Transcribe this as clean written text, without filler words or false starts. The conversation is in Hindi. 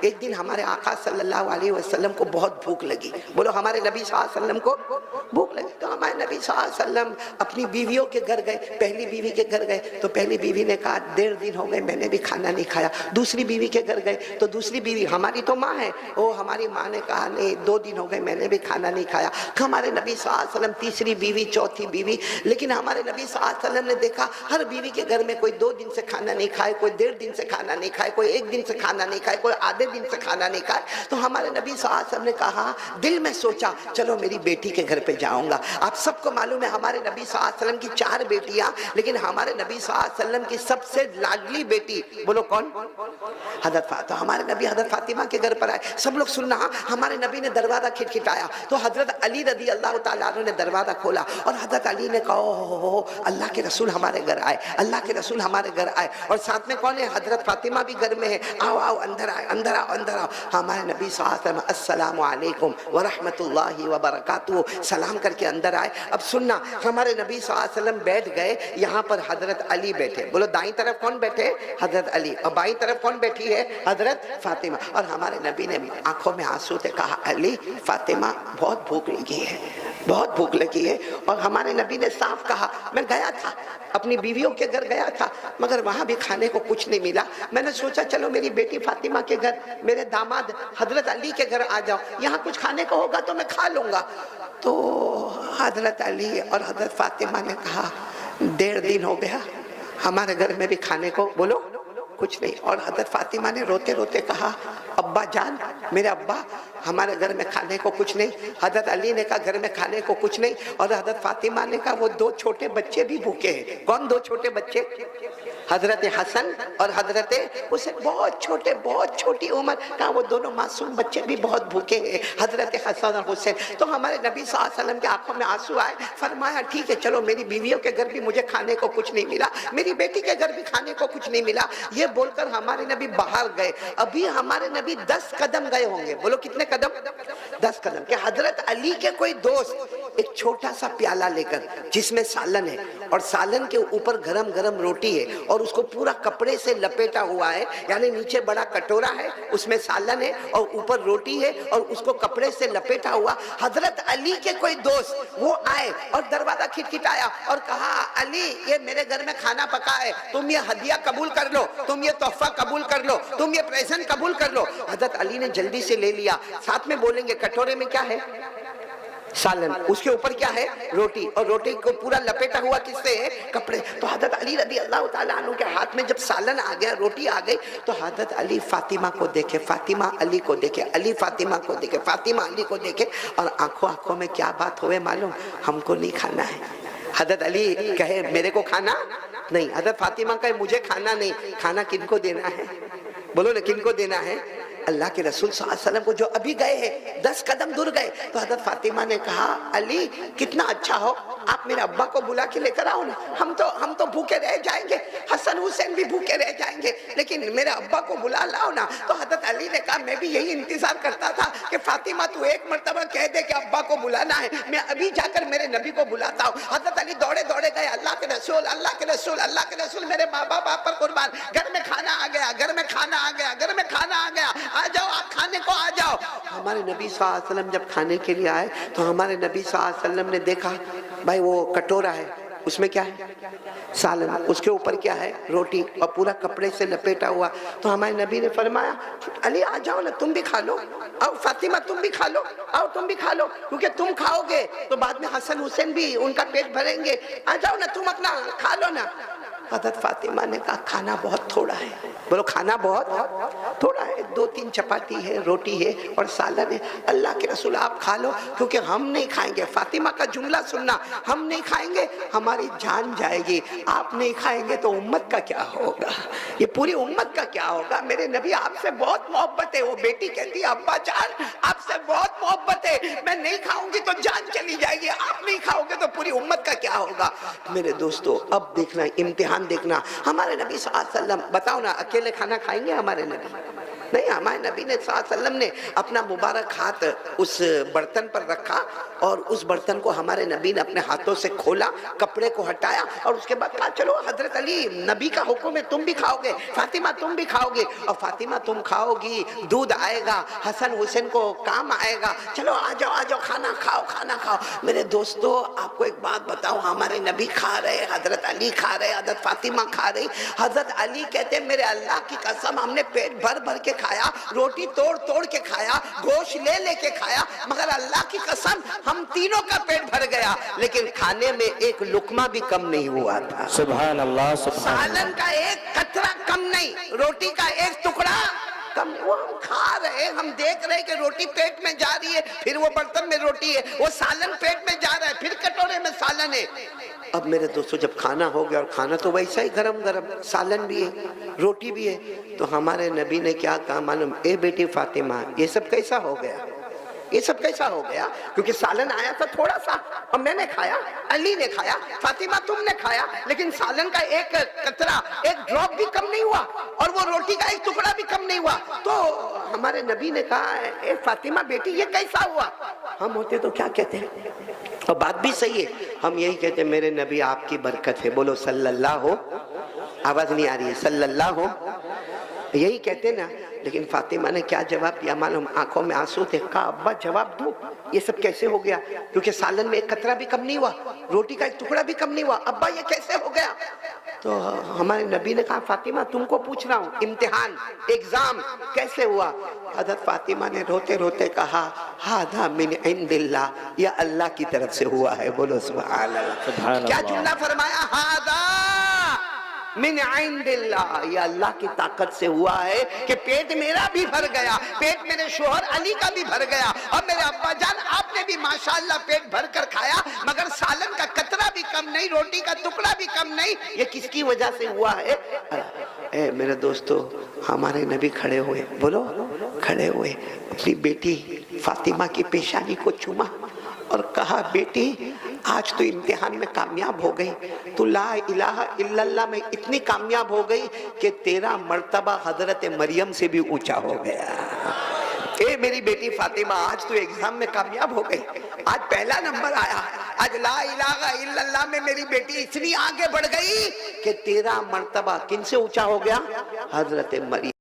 एक दिन हमारे आका सल्लल्लाहु अलैहि वसल्लम को बहुत भूख लगी। बोलो हमारे नबी सल्लल्लाहु अलैहि वसल्लम को भूख लगी। तो हमारे नबी सल्लल्लाहु अलैहि वसल्लम अपनी बीवियों के घर गए। पहली बीवी के घर गए तो पहली बीवी ने कहा 1.5 दिन हो गए मैंने भी खाना नहीं खाया। दूसरी बीवी के घर गए तो दूसरी बीवी, हमारी तो माँ है, वो हमारी माँ ने कहा नहीं 2 दिन हो गए मैंने भी खाना नहीं खाया। हमारे नबी सल्लल्लाहु अलैहि वसल्लम तीसरी बीवी, चौथी बीवी, लेकिन हमारे नबी सल्लल्लाहु अलैहि वसल्लम ने देखा हर बीवी के घर में कोई 2 दिन से खाना नहीं खाए, कोई 1.5 दिन से खाना नहीं खाए, कोई 1 दिन से खाना नहीं खाए, कोई आधे दिन से खाना नहीं खाए। तो हमारे नबी सल्लल्लाहु अलैहि वसल्लम ने कहा, दिल में सोचा चलो मेरी बेटी के घर पे जाऊंगा। आप सबको मालूम है हमारे नबी सल्लल्लाहु अलैहि वसल्लम की 4 बेटियां, लेकिन हमारे नबी सल्लल्लाहु अलैहि वसल्लम की सबसे लाडली बेटी बोलो कौन? हजरत फातिमा। तो हमारे नबी हजरत फातिमा के घर पर आए। सब लोग सुनना, हमारे नबी ने दरवाजा खिटखिटाया तो हजरत अली रदी अल्लाह ताला अन्हु ने दरवाजा खोला और हजरत अली ने कहा ओ अल्लाह के रसूल हमारे घर आए, अल्लाह के रसूल हमारे घर आए। और साथ में कौन है? हजरत फातिमा भी घर में है। आओ आओ अंदर आए, अंदर आओ, अंदर आओ। हमारे नबी सल्लल्लाहु अलैहि वसल्लम अस्सलामु अलैकुम व रहमतुल्लाहि व बरकातुहू सलाम करके अंदर आए। अब सुनना, हमारे नबी सल्लल्लाहु अलैहि वसल्लम बैठ गए, यहाँ पर हजरत अली बैठे। बोलो दाईं तरफ कौन बैठे? हजरत अली। और बाईं तरफ कौन बैठी है? हजरत फातिमा। और हमारे नबी ने आंखों में आंसू से कहा अली फातिमा बहुत भूख लगी है, बहुत भूख लगी है। और हमारे नबी ने साफ कहा मैं गया था अपनी बीवियों के घर गया था मगर वहां भी खाने को कुछ नहीं मिला। मैंने सोचा चलो मेरी बेटी फातिमा के घर, मेरे दामाद हजरत अली के घर आ जाओ, यहाँ कुछ खाने को होगा तो मैं खा लूंगा। तो हजरत अली और हजरत फातिमा ने कहा 1.5 दिन हो गया हमारे घर में भी खाने को बोलो कुछ नहीं। और हजरत फातिमा ने रोते रोते कहा अब्बा जान, मेरे अब्बा हमारे घर में खाने को कुछ नहीं। हजरत अली ने कहा घर में खाने को कुछ नहीं। और हजरत फातिमा ने कहा वो 2 छोटे बच्चे भी भूखे हैं। कौन 2 छोटे बच्चे? हजरत हसन और हजरत हुसैन, बहुत छोटे, बहुत छोटी उम्र। कहा वो दोनों मासूम बच्चे भी बहुत भूखे हैं, हजरत हसन और हुसैन। तो हमारे नबी सल्लल्लाहु अलैहि वसल्लम की आंखों में आंसू आए। फरमाया ठीक है चलो मेरी बीवियों के घर भी मुझे खाने को कुछ नहीं मिला, मेरी बेटी के घर भी खाने को कुछ नहीं मिला। ये बोलकर हमारे नबी बाहर गए। अभी हमारे नबी 10 कदम गए होंगे। बोलो कितने कदम? 10 कदम के हजरत अली के कोई दोस्त एक छोटा सा प्याला लेकर जिसमें सालन है और सालन के ऊपर गरम गरम रोटी है और उसको पूरा कपड़े से लपेटा हुआ है, यानी नीचे बड़ा कटोरा है उसमें सालन है और ऊपर रोटी है और उसको कपड़े से लपेटा हुआ। हजरत अली के कोई दोस्त वो आए और दरवाजा खिटखिटाया और कहा अली ये मेरे घर में खाना पका है, तुम ये हदिया कबूल कर लो, तुम ये तोहफा कबूल कर लो, तुम ये प्रेजेंट कबूल कर लो। हजरत अली ने जल्दी से ले लिया। साथ में बोलेंगे कटोरे में क्या है? सालन, उसके ऊपर क्या है? रोटी। और रोटी को पूरा लपेटा हुआ किससे है? कपड़े। तो हजरत अली रदी अल्लाह ताला अन्हु के हाथ में जब सालन आ गया, रोटी आ गई, तो हजरत अली फातिमा को देखे, फातिमा अली को देखे, अली फातिमा को देखे, फातिमा अली को देखे और आंखों आंखों में क्या बात हुए मालूम? हमको नहीं खाना है। हजरत अली कहे मेरे को खाना नहीं, हजरत फातिमा कहे मुझे खाना नहीं। खाना किनको देना है? बोलो ना किनको देना है? अल्लाह के रसूल सल्लल्लाहु अलैहि वसल्लम को जो अभी गए हैं, 10 कदम दूर गए। तो हजरत फातिमा ने कहा अली कितना अच्छा हो आप मेरे अब्बा को बुला के लेकर आओ ना, हम तो भूखे रह जाएंगे, हसन हुसैन भी भूखे रह जाएंगे, लेकिन मेरे अब्बा को बुला लाओ ना। तो हजरत अली ने कहा मैं भी यही इंतजार करता था कि फातिमा तू एक मर्तबा कह दे कि अब्बा को बुलाना है, मैं अभी जाकर मेरे नबी को बुलाता हूँ। हजरत अली दौड़े दौड़े गए, अल्लाह के रसूल, अल्लाह के रसूल, अल्लाह के रसूल, मेरे माँ बाप आप पर कुर्बान, घर में खाना आ गया, घर में खाना आ गया, घर में खाना आ गया, आ जाओ आप खाने को आ जाओ। हमारे नबी सल्लल्लाहु अलैहि वसल्लम जब खाने के लिए आए तो हमारे नबी सल्लल्लाहु अलैहि वसल्लम ने देखा भाई वो कटोरा है, उसमें क्या है? सालन, उसके ऊपर क्या है? रोटी और पूरा कपड़े से लपेटा हुआ। तो हमारे नबी ने फरमाया अली आ जाओ ना, तुम भी खा लो, आओ फातिमा तुम भी खा लो, आओ तुम भी खा लो, क्योंकि तुम खाओगे तो बाद में हसन हुसैन भी उनका पेट भरेंगे, आ जाओ ना तुम अपना खा लो ना। हजरत फातिमा ने कहा खाना बहुत थोड़ा है। बोलो खाना बहुत थोड़ा है, 2-3 चपाती है, रोटी है और सालन है। अल्लाह के रसूल आप खा लो क्योंकि हम नहीं खाएंगे। फातिमा का जुमला सुनना, हम नहीं खाएंगे हमारी जान जाएगी, आप नहीं खाएंगे तो उम्मत का क्या होगा, ये पूरी उम्मत का क्या होगा। मेरे नबी आपसे बहुत मोहब्बत है। वो बेटी कहती है अब्बा जान आपसे बहुत मोहब्बत है, मैं नहीं खाऊंगी तो जान चली जाएगी, आप नहीं खाओगे तो पूरी उम्मत का क्या होगा। मेरे दोस्तों अब देखना, इम्तिहान देखना। हमारे नबी सल्लल्लाहु अलैहि वसल्लम, बताओ ना अकेले खाना खाएंगे हमारे नबी? नहीं, हमारे नबी ने सल्लल्लाहु अलैहि वसल्लम ने अपना मुबारक हाथ उस बर्तन पर रखा और उस बर्तन को हमारे नबी ने अपने हाथों से खोला, कपड़े को हटाया और उसके बाद कहा चलो हजरत अली, नबी का हुक्म है, तुम भी खाओगे, फातिमा तुम भी खाओगे, और फातिमा तुम खाओगी, दूध आएगा, हसन हुसैन को काम आएगा, चलो आ जाओ खाना खाओ, खाना खाओ। मेरे दोस्तों, आपको एक बात बताओ, हमारे नबी खा रहे, हजरत अली खा रहे, हजरत फातिमा खा रही। हजरत अली कहते मेरे अल्लाह की कसम, हमने पेट भर भर के खाया, रोटी तोड़ तोड़ के खाया, गोश्त ले लेके खाया, मगर अल्लाह की कसम हम तीनों का पेट भर गया, लेकिन खाने में एक लुकमा भी कम नहीं हुआ था। सुभान अल्लाह, सुभान अल्लाह। सालन का एक कतरा कम नहीं, रोटी का एक टुकड़ा कम नहीं। वो हम खा रहे, हम देख रहे कि रोटी पेट में जा रही है, फिर वो बर्तन में रोटी है, वो सालन पेट में जा रहा है, फिर कटोरे में सालन है। अब मेरे दोस्तों, जब खाना हो गया और खाना तो वैसा ही गरम गरम, सालन भी है, रोटी भी है, तो हमारे नबी ने क्या कहा मालूम? ए बेटी फातिमा, ये सब कैसा हो गया? ये सब कैसा हो गया? क्योंकि सालन आया था थोड़ा सा और मैंने खाया, अली ने खाया, फातिमा तुमने खाया, लेकिन सालन का एक कतरा, एक ड्रॉप भी कम नहीं हुआ और वो रोटी का एक टुकड़ा भी कम नहीं हुआ। तो हमारे नबी ने कहा, ए फातिमा बेटी, ये कैसा हुआ? हम होते तो क्या कहते हैं? और बात भी सही है, हम यही कहते हैं, मेरे नबी आपकी बरकत है। बोलो सल्लल्लाहु, आवाज नहीं आ रही है, सल्लल्लाहु, यही कहते ना। लेकिन फातिमा ने क्या जवाब दिया मालूम? आंखों में आंसू थे। कहा अब्बा जवाब दो, ये सब कैसे हो गया? क्योंकि सालन में एक कतरा भी कम नहीं हुआ, रोटी का एक टुकड़ा भी कम नहीं हुआ, अब्बा ये कैसे हो गया? तो हमारे नबी ने कहा, फातिमा तुमको पूछ रहा हूँ, इम्तिहान, एग्जाम कैसे हुआ? हज़रत फातिमा ने रोते रोते कहा, हादा मिन इंदिल्लाह, या अल्लाह की तरफ से हुआ है। बोलो सुभान अल्लाह। क्या जुमला फरमाया? हादा मिन इंदिल्लाह, ये अल्लाह की ताकत से हुआ है कि पेट मेरा भी भर गया, पेट मेरे शोहर अली का भी भर गया, और मेरे अब्बा जान आपने भी माशाअल्लाह पेट भर कर खाया, मगर सालन का कतरा भी कम नहीं, रोटी का टुकड़ा भी कम नहीं। ये किसकी वजह से हुआ है? ए मेरे दोस्तों, हमारे नबी खड़े हुए, बोलो खड़े हुए, अपनी बेटी फातिमा की पेशानी को चूमा और कहा, बेटी आज तो इम्तिहान में कामयाब हो गई, तू ला इलाहा इल्लल्लाह में इतनी कामयाब हो गई कि तेरा मर्तबा हजरत मरियम से भी ऊंचा हो गया। ए मेरी बेटी फातिमा, आज तू एग्जाम में कामयाब हो गई, आज पहला नंबर आया, आज ला इलाहा इल्लल्लाह में मेरी बेटी इतनी आगे बढ़ गई कि तेरा मर्तबा किन से ऊंचा हो गया? हजरत मरियम